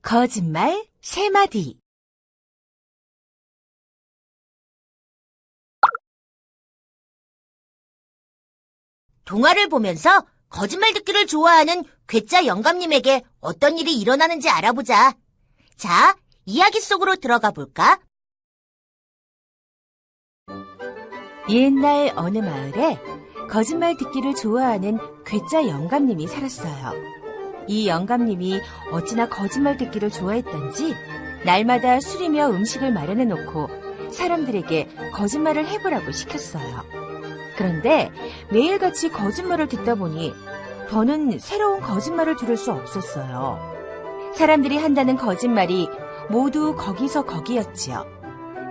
거짓말 3마디. 동화를 보면서 거짓말 듣기를 좋아하는 괴짜 영감님에게 어떤 일이 일어나는지 알아보자. 자, 이야기 속으로 들어가 볼까? 옛날 어느 마을에 거짓말 듣기를 좋아하는 괴짜 영감님이 살았어요. 이 영감님이 어찌나 거짓말 듣기를 좋아했던지 날마다 술이며 음식을 마련해 놓고 사람들에게 거짓말을 해보라고 시켰어요. 그런데 매일같이 거짓말을 듣다 보니 더는 새로운 거짓말을 들을 수 없었어요. 사람들이 한다는 거짓말이 모두 거기서 거기였지요.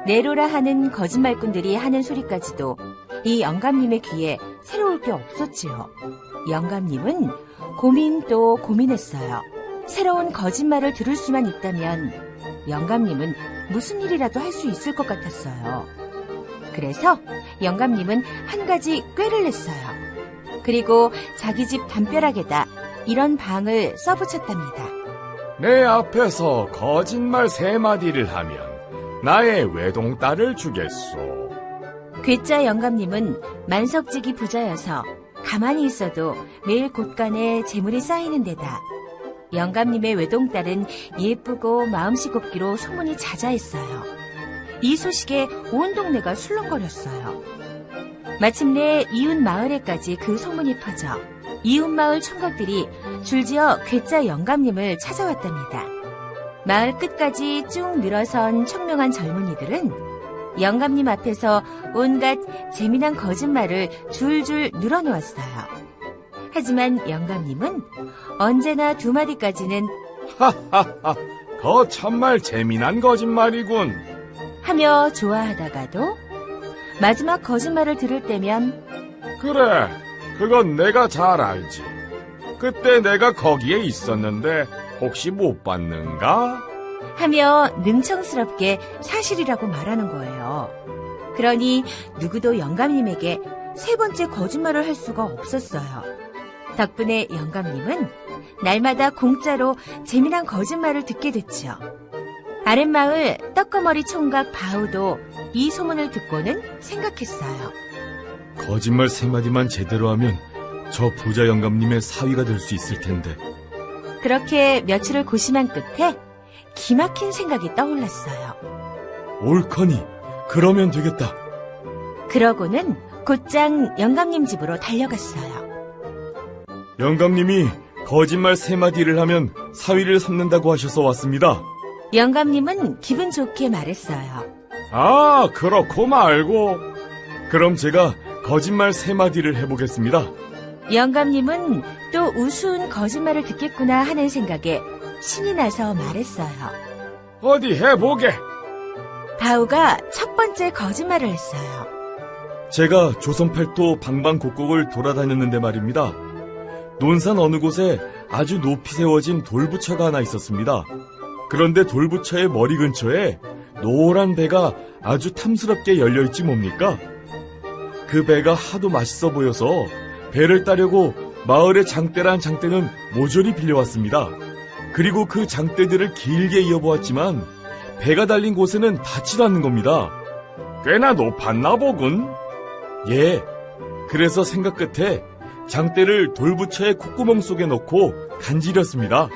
내로라 하는 거짓말꾼들이 하는 소리까지도 이 영감님의 귀에 새로울 게 없었지요. 영감님은 고민 또 고민했어요. 새로운 거짓말을 들을 수만 있다면 영감님은 무슨 일이라도 할 수 있을 것 같았어요. 그래서 영감님은 한 가지 꾀를 냈어요. 그리고 자기 집 담벼락에다 이런 방을 써붙였답니다. 내 앞에서 거짓말 3마디를 하면 나의 외동딸을 주겠소. 괴짜 영감님은 만석지기 부자여서 가만히 있어도 매일 곳간에 재물이 쌓이는 데다 영감님의 외동딸은 예쁘고 마음씨 곱기로 소문이 자자했어요. 이 소식에 온 동네가 술렁거렸어요. 마침내 이웃 마을에까지 그 소문이 퍼져 이웃 마을 총각들이 줄지어 괴짜 영감님을 찾아왔답니다. 마을 끝까지 쭉 늘어선 청명한 젊은이들은 영감님 앞에서 온갖 재미난 거짓말을 줄줄 늘어놓았어요. 하지만 영감님은 언제나 2마디까지는 하하하, 거 참말 재미난 거짓말이군. 하며 좋아하다가도 마지막 거짓말을 들을 때면 그래, 그건 내가 잘 알지. 그때 내가 거기에 있었는데 혹시 못 봤는가? 하며 능청스럽게 사실이라고 말하는 거예요. 그러니 누구도 영감님에게 3번째 거짓말을 할 수가 없었어요. 덕분에 영감님은 날마다 공짜로 재미난 거짓말을 듣게 됐죠. 아랫마을 떡거머리 총각 바우도 이 소문을 듣고는 생각했어요. 거짓말 3마디만 제대로 하면 저 부자 영감님의 사위가 될 수 있을 텐데. 그렇게 며칠을 고심한 끝에 기막힌 생각이 떠올랐어요. 옳거니, 그러면 되겠다. 그러고는 곧장 영감님 집으로 달려갔어요. 영감님이 거짓말 3마디를 하면 사위를 삼는다고 하셔서 왔습니다. 영감님은 기분 좋게 말했어요. 아, 그렇고 말고. 그럼 제가 거짓말 3마디를 해보겠습니다. 영감님은 또 우스운 거짓말을 듣겠구나 하는 생각에 신이 나서 말했어요. 어디 해보게. 바우가 첫 번째 거짓말을 했어요. 제가 조선팔도 방방곡곡을 돌아다녔는데 말입니다. 논산 어느 곳에 아주 높이 세워진 돌부처가 하나 있었습니다. 그런데 돌부처의 머리 근처에 노란 배가 아주 탐스럽게 열려있지 뭡니까? 그 배가 하도 맛있어 보여서 배를 따려고 마을의 장대란 장대는 모조리 빌려왔습니다. 그리고 그 장대들을 길게 이어보았지만 배가 달린 곳에는 닿지도 않는 겁니다. 꽤나 높았나 보군. 예, 그래서 생각 끝에 장대를 돌부처의 콧구멍 속에 넣고 간지렸습니다.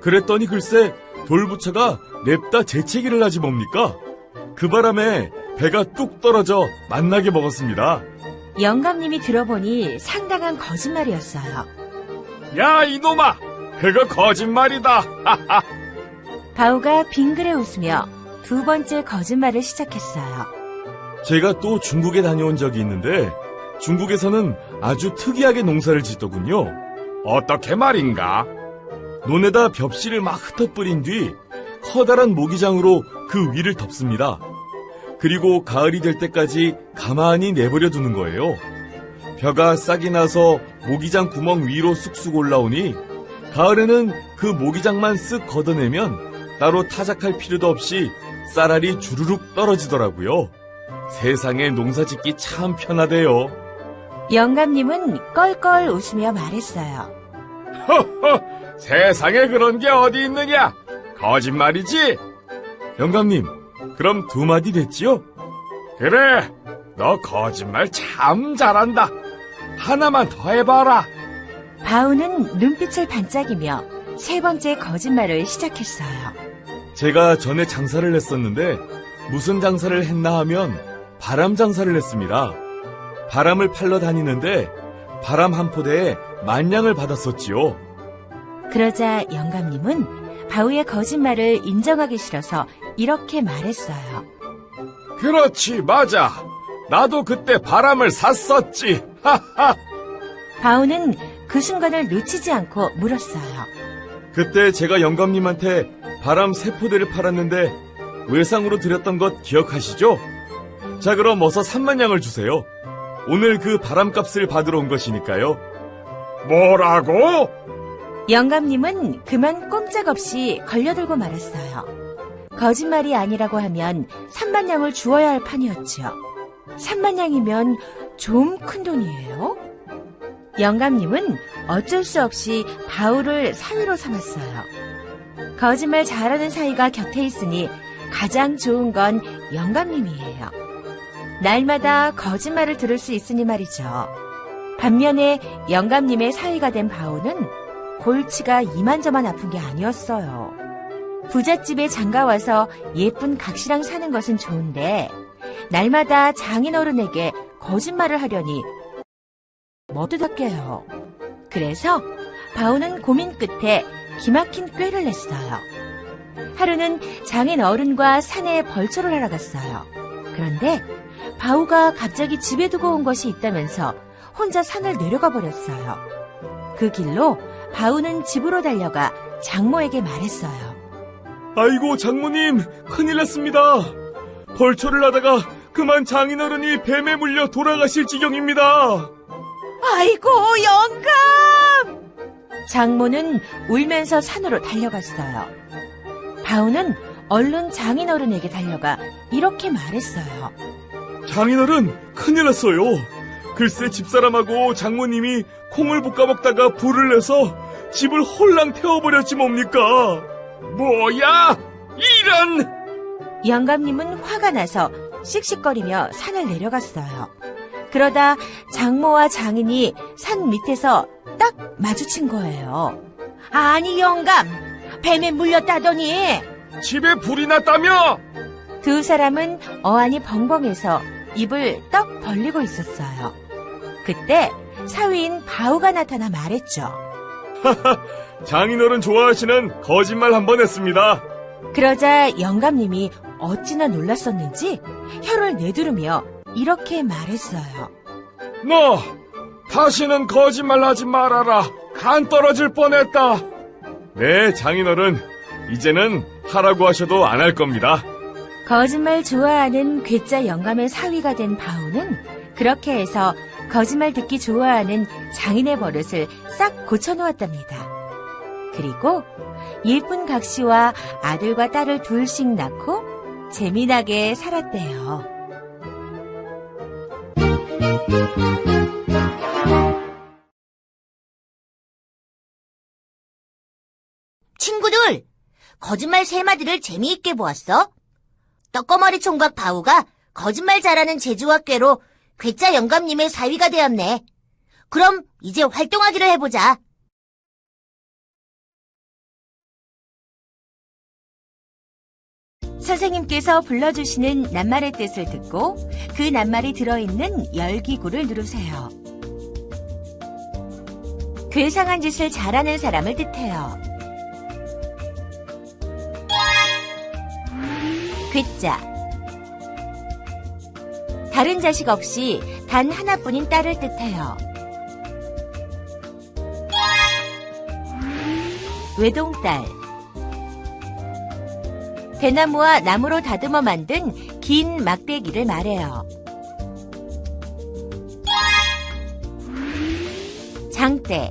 그랬더니 글쎄 돌부처가 냅다 재채기를 하지 뭡니까? 그 바람에 배가 뚝 떨어져 맛나게 먹었습니다. 영감님이 들어보니 상당한 거짓말이었어요. 야, 이놈아! 그거 거짓말이다! 바우가 빙그레 웃으며 2번째 거짓말을 시작했어요. 제가 또 중국에 다녀온 적이 있는데 중국에서는 아주 특이하게 농사를 짓더군요. 어떻게 말인가? 논에다 벽실을 막 흩어뿌린 뒤 커다란 모기장으로 그 위를 덮습니다. 그리고 가을이 될 때까지 가만히 내버려 두는 거예요. 벼가 싹이 나서 모기장 구멍 위로 쑥쑥 올라오니 가을에는 그 모기장만 쓱 걷어내면 따로 타작할 필요도 없이 쌀알이 주르륵 떨어지더라고요. 세상에 농사짓기 참 편하대요. 영감님은 껄껄 웃으며 말했어요. 허허, 세상에 그런 게 어디 있느냐? 거짓말이지? 영감님, 그럼 2마디 됐지요? 그래, 너 거짓말 참 잘한다. 하나만 더 해봐라. 바우는 눈빛을 반짝이며 3번째 거짓말을 시작했어요. 제가 전에 장사를 했었는데 무슨 장사를 했나 하면 바람 장사를 했습니다. 바람을 팔러 다니는데 바람 한 포대에 10,000냥을 받았었지요. 그러자 영감님은 바우의 거짓말을 인정하기 싫어서 이렇게 말했어요. 그렇지, 맞아. 나도 그때 바람을 샀었지. 하하. 바우는 그 순간을 놓치지 않고 물었어요. 그때 제가 영감님한테 바람 3포대를 팔았는데 외상으로 드렸던 것 기억하시죠? 자, 그럼 어서 30,000냥을 주세요. 오늘 그 바람값을 받으러 온 것이니까요. 뭐라고? 영감님은 그만 꼼짝없이 걸려들고 말았어요. 거짓말이 아니라고 하면 30,000냥을 주어야 할 판이었지요. 30,000냥이면 좀 큰 돈이에요. 영감님은 어쩔 수 없이 바우를 사위로 삼았어요. 거짓말 잘하는 사위가 곁에 있으니 가장 좋은 건 영감님이에요. 날마다 거짓말을 들을 수 있으니 말이죠. 반면에 영감님의 사위가 된 바우는 골치가 이만저만 아픈 게 아니었어요. 부잣집에 장가와서 예쁜 각시랑 사는 것은 좋은데 날마다 장인어른에게 거짓말을 하려니 머드답게요. 그래서 바우는 고민 끝에 기막힌 꾀를 냈어요. 하루는 장인어른과 산에 벌초를 하러 갔어요. 그런데 바우가 갑자기 집에 두고 온 것이 있다면서 혼자 산을 내려가 버렸어요. 그 길로 바우는 집으로 달려가 장모에게 말했어요. 아이고, 장모님, 큰일 났습니다. 벌초를 하다가 그만 장인어른이 뱀에 물려 돌아가실 지경입니다. 아이고, 영감! 장모는 울면서 산으로 달려갔어요. 바우는 얼른 장인어른에게 달려가 이렇게 말했어요. 장인어른, 큰일 났어요. 글쎄 집사람하고 장모님이 콩을 볶아 먹다가 불을 내서 집을 홀랑 태워버렸지 뭡니까? 뭐야? 이런! 영감님은 화가 나서 씩씩거리며 산을 내려갔어요. 그러다 장모와 장인이 산 밑에서 딱 마주친 거예요. 아니, 영감. 뱀에 물렸다더니. 집에 불이 났다며? 2 사람은 어안이 벙벙해서 입을 떡 벌리고 있었어요. 그때 사위인 바우가 나타나 말했죠. 장인어른 좋아하시는 거짓말 한번 했습니다. 그러자 영감님이 어찌나 놀랐었는지 혀를 내두르며 이렇게 말했어요. 너 다시는 거짓말하지 말아라. 간 떨어질 뻔했다. 네, 장인어른. 이제는 하라고 하셔도 안 할 겁니다. 거짓말 좋아하는 괴짜 영감의 사위가 된 바우는 그렇게 해서 거짓말 듣기 좋아하는 장인의 버릇을 싹 고쳐놓았답니다. 그리고 예쁜 각시와 아들과 딸을 2씩 낳고 재미나게 살았대요. 친구들, 거짓말 3마디를 재미있게 보았어? 떡거머리 총각 바우가 거짓말 잘하는 재주와 꾀로 괴짜 영감님의 사위가 되었네. 그럼 이제 활동하기를 해보자. 선생님께서 불러주시는 낱말의 뜻을 듣고 그 낱말이 들어있는 열기구를 누르세요. 괴상한 짓을 잘하는 사람을 뜻해요. 괴짜. 다른 자식 없이 단 하나뿐인 딸을 뜻해요. 외동딸. 대나무와 나무로 다듬어 만든 긴 막대기를 말해요. 장대.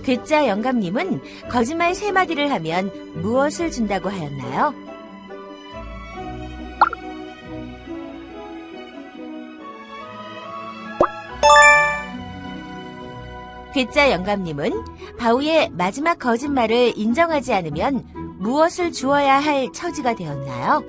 괴짜 영감님은 거짓말 3마디를 하면 무엇을 준다고 하였나요? 괴짜 영감님은 바우의 마지막 거짓말을 인정하지 않으면 무엇을 주어야 할 처지가 되었나요?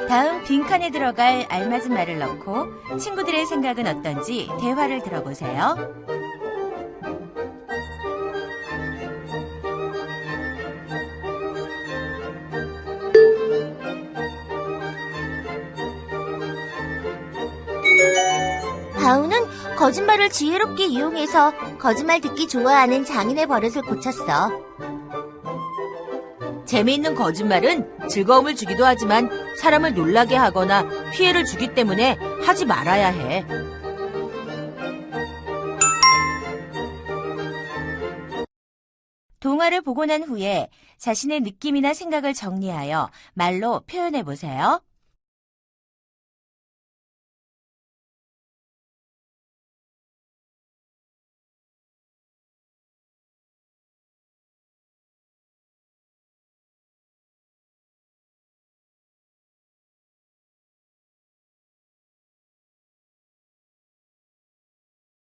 다음 빈칸에 들어갈 알맞은 말을 넣고 친구들의 생각은 어떤지 대화를 들어보세요. 바우는 거짓말을 지혜롭게 이용해서 거짓말 듣기 좋아하는 장인의 버릇을 고쳤어. 재미있는 거짓말은 즐거움을 주기도 하지만 사람을 놀라게 하거나 피해를 주기 때문에 하지 말아야 해. 동화를 보고 난 후에 자신의 느낌이나 생각을 정리하여 말로 표현해 보세요.